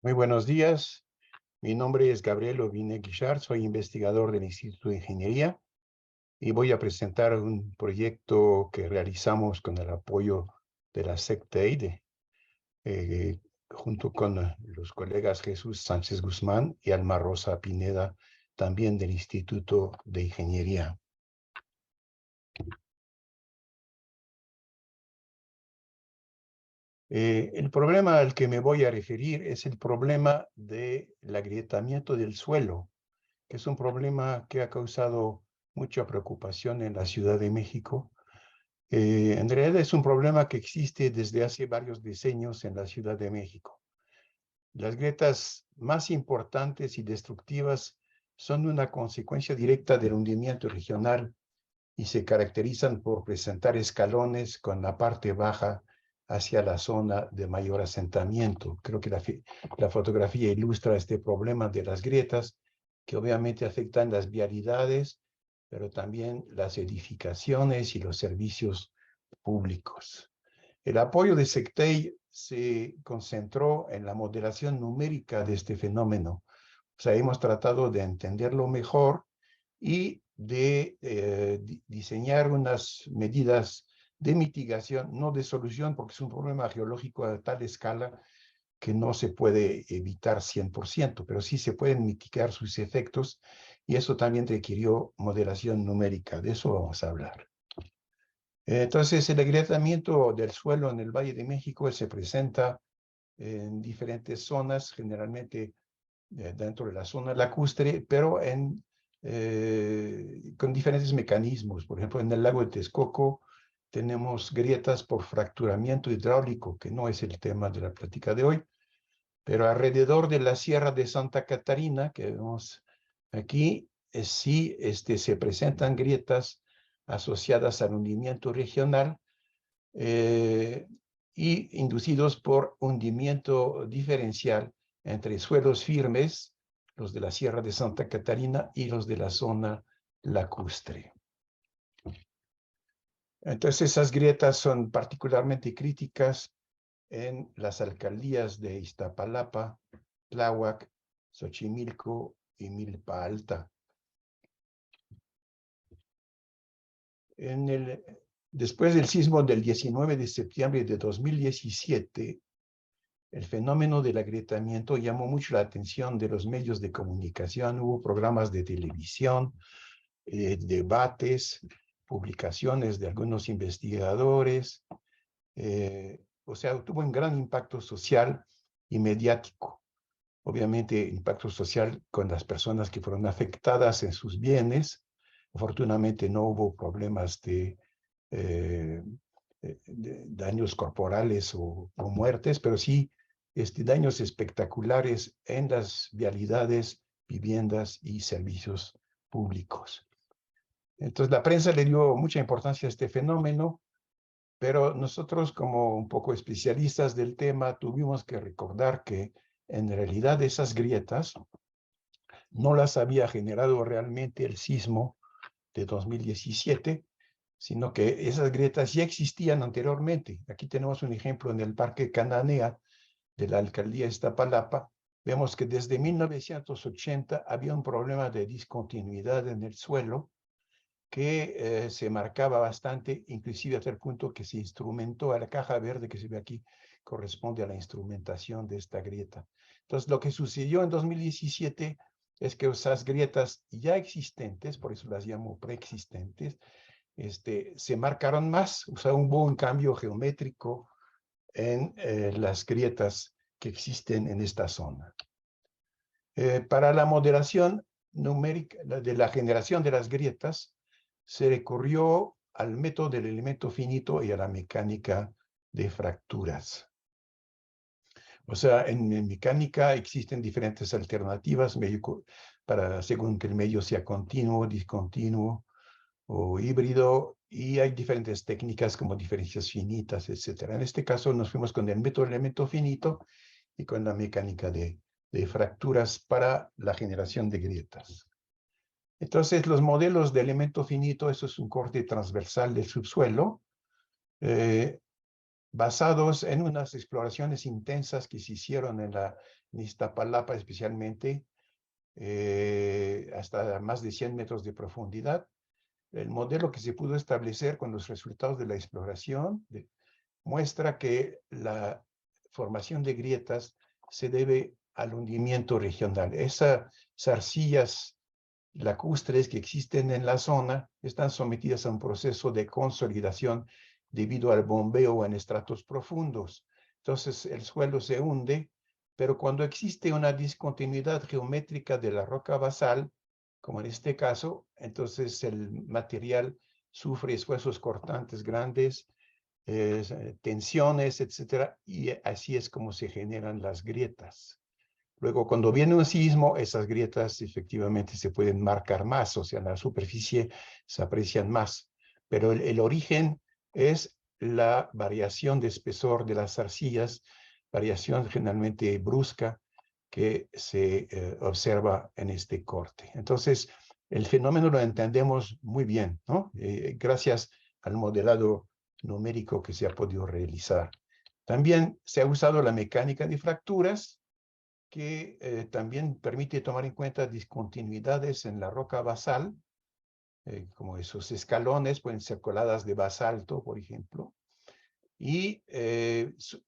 Muy buenos días. Mi nombre es Gabriel Ovine Guichard, soy investigador del Instituto de Ingeniería y voy a presentar un proyecto que realizamos con el apoyo de la SecTaid, junto con los colegas Jesús Sánchez Guzmán y Alma Rosa Pineda, también del Instituto de Ingeniería. El problema al que me voy a referir es el problema del agrietamiento del suelo, que es un problema que ha causado mucha preocupación en la Ciudad de México. En realidad es un problema que existe desde hace varios decenios en la Ciudad de México. Las grietas más importantes y destructivas son una consecuencia directa del hundimiento regional y se caracterizan por presentar escalones con la parte baja hacia la zona de mayor asentamiento. Creo que la fotografía ilustra este problema de las grietas, que obviamente afectan las vialidades, pero también las edificaciones y los servicios públicos. El apoyo de SecTaid se concentró en la modelación numérica de este fenómeno. O sea, hemos tratado de entenderlo mejor y de diseñar unas medidas de mitigación, no de solución, porque es un problema geológico a tal escala que no se puede evitar 100%, pero sí se pueden mitigar sus efectos, y eso también requirió modelación numérica. De eso vamos a hablar. Entonces, el agrietamiento del suelo en el Valle de México se presenta en diferentes zonas, generalmente dentro de la zona lacustre, pero con diferentes mecanismos. Por ejemplo, en el lago de Texcoco tenemos grietas por fracturamiento hidráulico, que no es el tema de la plática de hoy, pero alrededor de la Sierra de Santa Catarina, que vemos aquí, sí se presentan grietas asociadas al hundimiento regional, eh, y inducidos por hundimiento diferencial entre suelos firmes, los de la Sierra de Santa Catarina, y los de la zona lacustre. Entonces, esas grietas son particularmente críticas en las alcaldías de Iztapalapa, Tláhuac, Xochimilco y Milpa Alta. Después del sismo del 19 de septiembre de 2017, el fenómeno del agrietamiento llamó mucho la atención de los medios de comunicación. Hubo programas de televisión, debates, publicaciones de algunos investigadores. O sea, tuvo un gran impacto social y mediático. Obviamente, impacto social con las personas que fueron afectadas en sus bienes. Afortunadamente, no hubo problemas de daños corporales o muertes, pero sí daños espectaculares en las vialidades, viviendas y servicios públicos. Entonces, la prensa le dio mucha importancia a este fenómeno, pero nosotros, como un poco especialistas del tema, tuvimos que recordar que en realidad esas grietas no las había generado realmente el sismo de 2017, sino que esas grietas ya existían anteriormente. Aquí tenemos un ejemplo en el Parque Cananea de la alcaldía de Iztapalapa. Vemos que desde 1980 había un problema de discontinuidad en el suelo que se marcaba bastante, inclusive hasta el punto que se instrumentó a la caja verde que se ve aquí, corresponde a la instrumentación de esta grieta. Entonces, lo que sucedió en 2017 es que esas grietas ya existentes, por eso las llamo preexistentes, se marcaron más. O sea, hubo un cambio geométrico en las grietas que existen en esta zona. Para la modelación numérica de la generación de las grietas, se recurrió al método del elemento finito y a la mecánica de fracturas. O sea, en mecánica existen diferentes alternativas según que el medio sea continuo, discontinuo o híbrido, y hay diferentes técnicas como diferencias finitas, etc. En este caso nos fuimos con el método del elemento finito y con la mecánica de fracturas para la generación de grietas. Entonces, los modelos de elemento finito, eso es un corte transversal del subsuelo, basados en unas exploraciones intensas que se hicieron en Iztapalapa especialmente, hasta más de 100 metros de profundidad. El modelo que se pudo establecer con los resultados de la exploración muestra que la formación de grietas se debe al hundimiento regional. Esas arcillas lacustres que existen en la zona están sometidas a un proceso de consolidación debido al bombeo en estratos profundos. Entonces el suelo se hunde, pero cuando existe una discontinuidad geométrica de la roca basal, como en este caso, entonces el material sufre esfuerzos cortantes grandes, tensiones, etcétera, y así es como se generan las grietas. Luego, cuando viene un sismo, esas grietas efectivamente se pueden marcar más, o sea, en la superficie se aprecian más. Pero el origen es la variación de espesor de las arcillas, variación generalmente brusca que se observa en este corte. Entonces, el fenómeno lo entendemos muy bien, ¿no? Gracias al modelado numérico que se ha podido realizar. También se ha usado la mecánica de fracturas, que también permite tomar en cuenta discontinuidades en la roca basal, como esos escalones pueden ser coladas de basalto, por ejemplo, y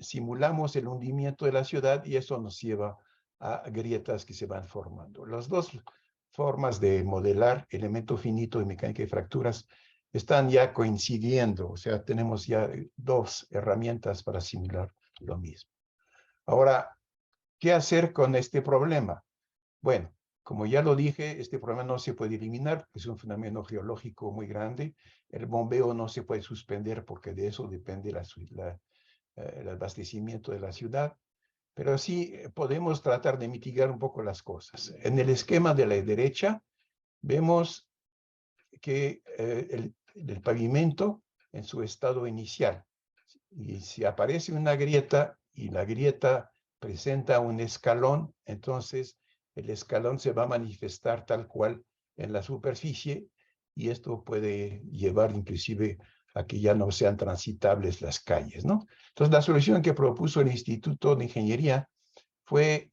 simulamos el hundimiento de la ciudad y eso nos lleva a grietas que se van formando. Las dos formas de modelar elemento finito y mecánica de fracturas están ya coincidiendo, o sea, tenemos ya dos herramientas para simular lo mismo. Ahora, ¿qué hacer con este problema? Bueno, como ya lo dije, este problema no se puede eliminar, es un fenómeno geológico muy grande. El bombeo no se puede suspender porque de eso depende el abastecimiento de la ciudad. Pero sí podemos tratar de mitigar un poco las cosas. En el esquema de la derecha vemos que el pavimento en su estado inicial. Y si aparece una grieta y la grieta presenta un escalón, entonces el escalón se va a manifestar tal cual en la superficie y esto puede llevar inclusive a que ya no sean transitables las calles, ¿no? Entonces la solución que propuso el Instituto de Ingeniería fue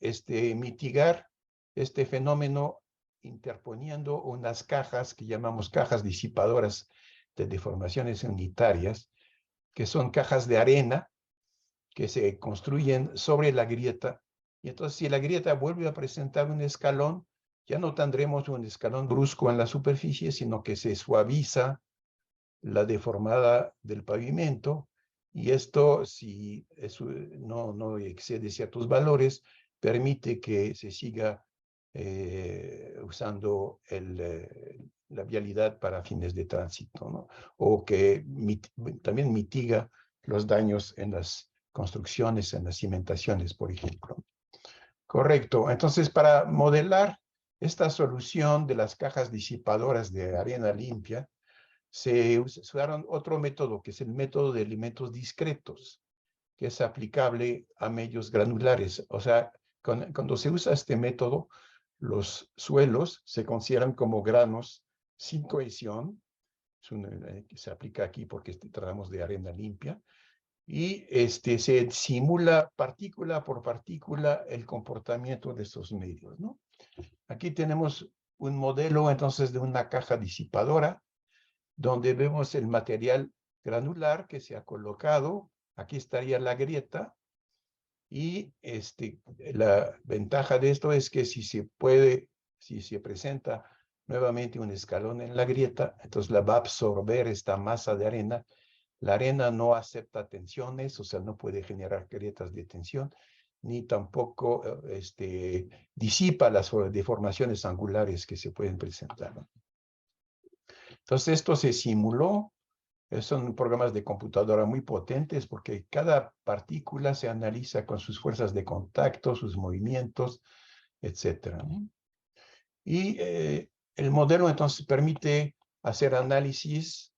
mitigar este fenómeno interponiendo unas cajas que llamamos cajas disipadoras de deformaciones unitarias, que son cajas de arena que se construyen sobre la grieta. Y entonces, si la grieta vuelve a presentar un escalón, ya no tendremos un escalón brusco en la superficie, sino que se suaviza la deformada del pavimento. Y esto, si no excede ciertos valores, permite que se siga usando la vialidad para fines de tránsito, ¿no? O que también mitiga los daños en las construcciones, en las cimentaciones, por ejemplo. Correcto. Entonces, para modelar esta solución de las cajas disipadoras de arena limpia, se usaron otro método, que es el método de elementos discretos, que es aplicable a medios granulares. O sea, cuando se usa este método, los suelos se consideran como granos sin cohesión. Se aplica aquí porque tratamos de arena limpia. Y se simula partícula por partícula el comportamiento de estos medios, ¿no? Aquí tenemos un modelo entonces de una caja disipadora, donde vemos el material granular que se ha colocado. Aquí estaría la grieta. Y la ventaja de esto es que si se presenta nuevamente un escalón en la grieta, entonces la va a absorber esta masa de arena. La arena no acepta tensiones, o sea, no puede generar grietas de tensión, ni tampoco disipa las deformaciones angulares que se pueden presentar. Entonces, esto se simuló. Son programas de computadora muy potentes porque cada partícula se analiza con sus fuerzas de contacto, sus movimientos, etc. Y el modelo entonces permite hacer análisis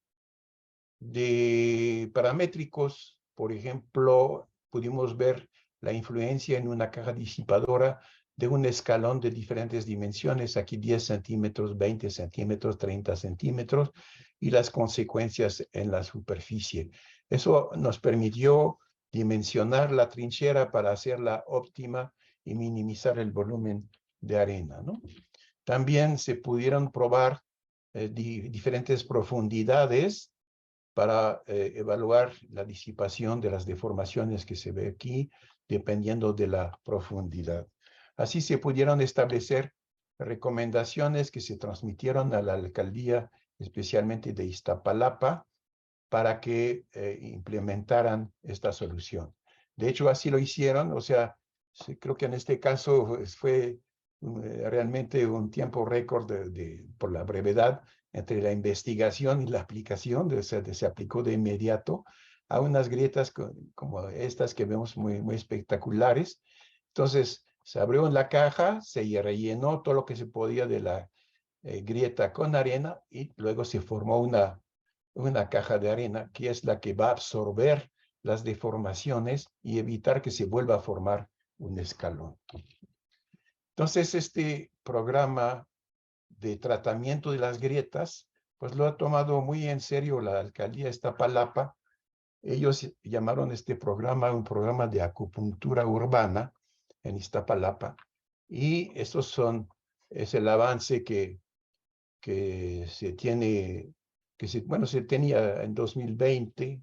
de paramétricos. Por ejemplo, pudimos ver la influencia en una caja disipadora de un escalón de diferentes dimensiones, aquí 10 centímetros, 20 centímetros, 30 centímetros, y las consecuencias en la superficie. Eso nos permitió dimensionar la trinchera para hacerla óptima y minimizar el volumen de arena, ¿no? También se pudieron probar diferentes profundidades para evaluar la disipación de las deformaciones que se ve aquí, dependiendo de la profundidad. Así se pudieron establecer recomendaciones que se transmitieron a la alcaldía, especialmente de Iztapalapa, para que implementaran esta solución. De hecho, así lo hicieron, o sea, creo que en este caso fue realmente un tiempo récord por la brevedad entre la investigación y la aplicación, se aplicó de inmediato a unas grietas como estas que vemos muy espectaculares. Entonces, se abrió en la caja, se rellenó todo lo que se podía de la grieta con arena y luego se formó una caja de arena que es la que va a absorber las deformaciones y evitar que se vuelva a formar un escalón. Entonces, este programa de tratamiento de las grietas, pues lo ha tomado muy en serio la alcaldía de Iztapalapa. Ellos llamaron este programa un programa de acupuntura urbana en Iztapalapa. Y es el avance que se tiene, se tenía en 2020,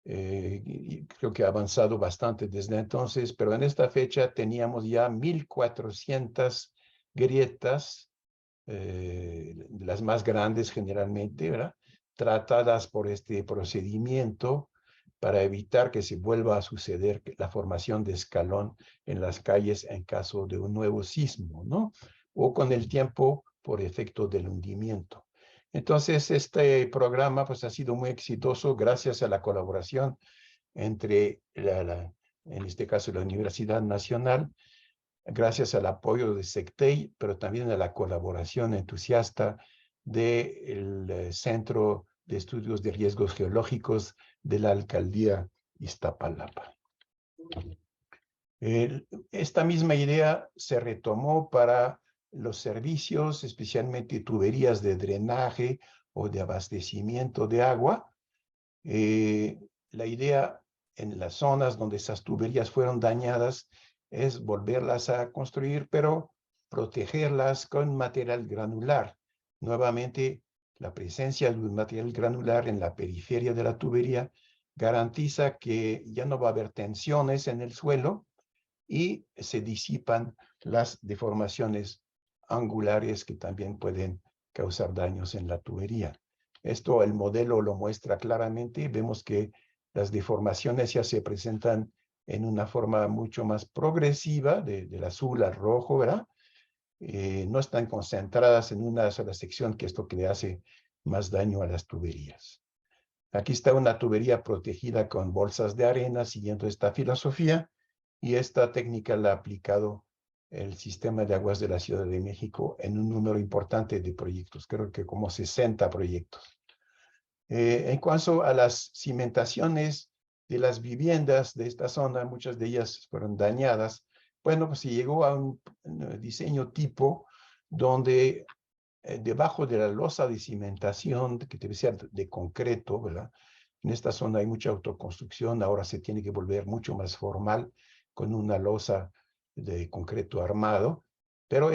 y creo que ha avanzado bastante desde entonces, pero en esta fecha teníamos ya 1,400 grietas, las más grandes generalmente, ¿verdad?, tratadas por este procedimiento para evitar que se vuelva a suceder la formación de escalón en las calles en caso de un nuevo sismo, ¿no? O con el tiempo por efecto del hundimiento. Entonces, este programa pues, ha sido muy exitoso gracias a la colaboración entre, en este caso, la Universidad Nacional, gracias al apoyo de SECTEI, pero también a la colaboración entusiasta del Centro de Estudios de Riesgos Geológicos de la Alcaldía Iztapalapa. Esta misma idea se retomó para los servicios, especialmente tuberías de drenaje o de abastecimiento de agua. La idea en las zonas donde esas tuberías fueron dañadas es volverlas a construir, pero protegerlas con material granular. Nuevamente, la presencia de un material granular en la periferia de la tubería garantiza que ya no va a haber tensiones en el suelo y se disipan las deformaciones angulares que también pueden causar daños en la tubería. Esto el modelo lo muestra claramente. Vemos que las deformaciones ya se presentan en una forma mucho más progresiva, del azul al rojo, ¿verdad? No están concentradas en una sola sección, que esto que le hace más daño a las tuberías. Aquí está una tubería protegida con bolsas de arena, siguiendo esta filosofía, y esta técnica la ha aplicado el Sistema de Aguas de la Ciudad de México en un número importante de proyectos, creo que como 60 proyectos. En cuanto a las cimentaciones de las viviendas de esta zona, muchas de ellas fueron dañadas. Bueno, pues se llegó a un diseño tipo donde debajo de la losa de cimentación, que debe ser de concreto, ¿verdad? En esta zona hay mucha autoconstrucción, ahora se tiene que volver mucho más formal con una losa de concreto armado, pero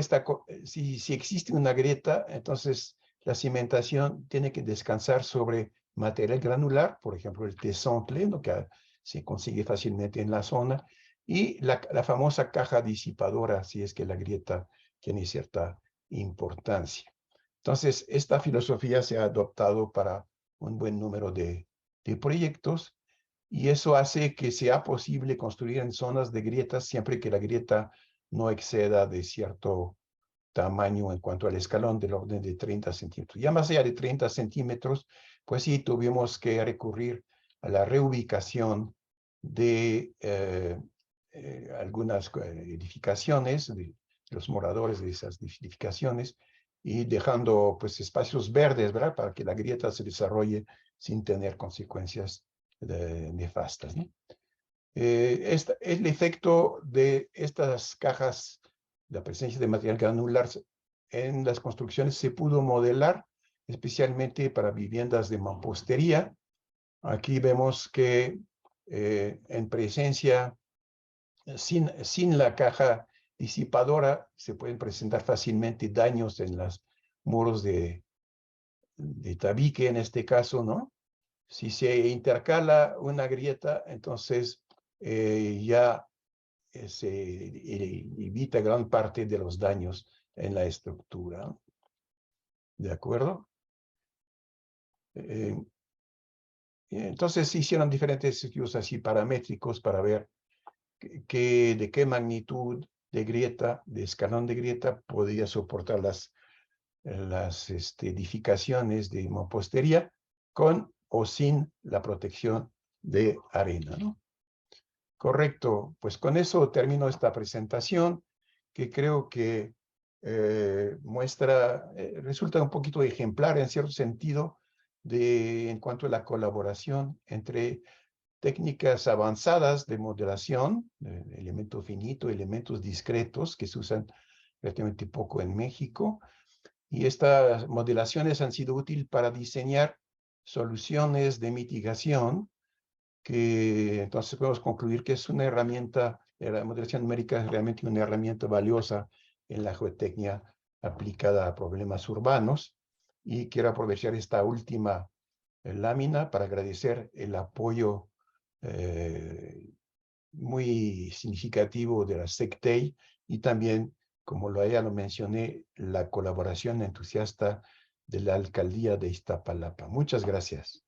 si existe una grieta, entonces la cimentación tiene que descansar sobre material granular, por ejemplo el tesontle, ¿no?, que se consigue fácilmente en la zona, y la famosa caja disipadora, si es que la grieta tiene cierta importancia. Entonces, esta filosofía se ha adoptado para un buen número de proyectos, y eso hace que sea posible construir en zonas de grietas siempre que la grieta no exceda de cierto tamaño en cuanto al escalón, del orden de 30 centímetros. Ya más allá de 30 centímetros, pues sí, tuvimos que recurrir a la reubicación de algunas edificaciones, de los moradores de esas edificaciones, y dejando pues espacios verdes, ¿verdad?, para que la grieta se desarrolle sin tener consecuencias nefastas, ¿no? El efecto de estas cajas, la presencia de material granular en las construcciones, se pudo modelar especialmente para viviendas de mampostería, Aquí vemos que en presencia, sin la caja disipadora, se pueden presentar fácilmente daños en los muros de tabique, en este caso, ¿no? Si se intercala una grieta, entonces ya se evita gran parte de los daños en la estructura. ¿De acuerdo? Entonces se hicieron diferentes estudios así paramétricos para ver de qué magnitud de grieta, de escalón de grieta, podía soportar las edificaciones de mampostería con o sin la protección de arena, ¿no? Correcto, pues con eso termino esta presentación que creo que resulta un poquito ejemplar en cierto sentido en cuanto a la colaboración entre técnicas avanzadas de modelación, de elemento finito, elementos discretos que se usan relativamente poco en México, y estas modelaciones han sido útiles para diseñar soluciones de mitigación que entonces podemos concluir que es una herramienta, la modelación numérica es realmente una herramienta valiosa en la geotecnia aplicada a problemas urbanos. Y quiero aprovechar esta última lámina para agradecer el apoyo muy significativo de la SECTEI y también, como ya lo mencioné, la colaboración entusiasta de la Alcaldía de Iztapalapa. Muchas gracias.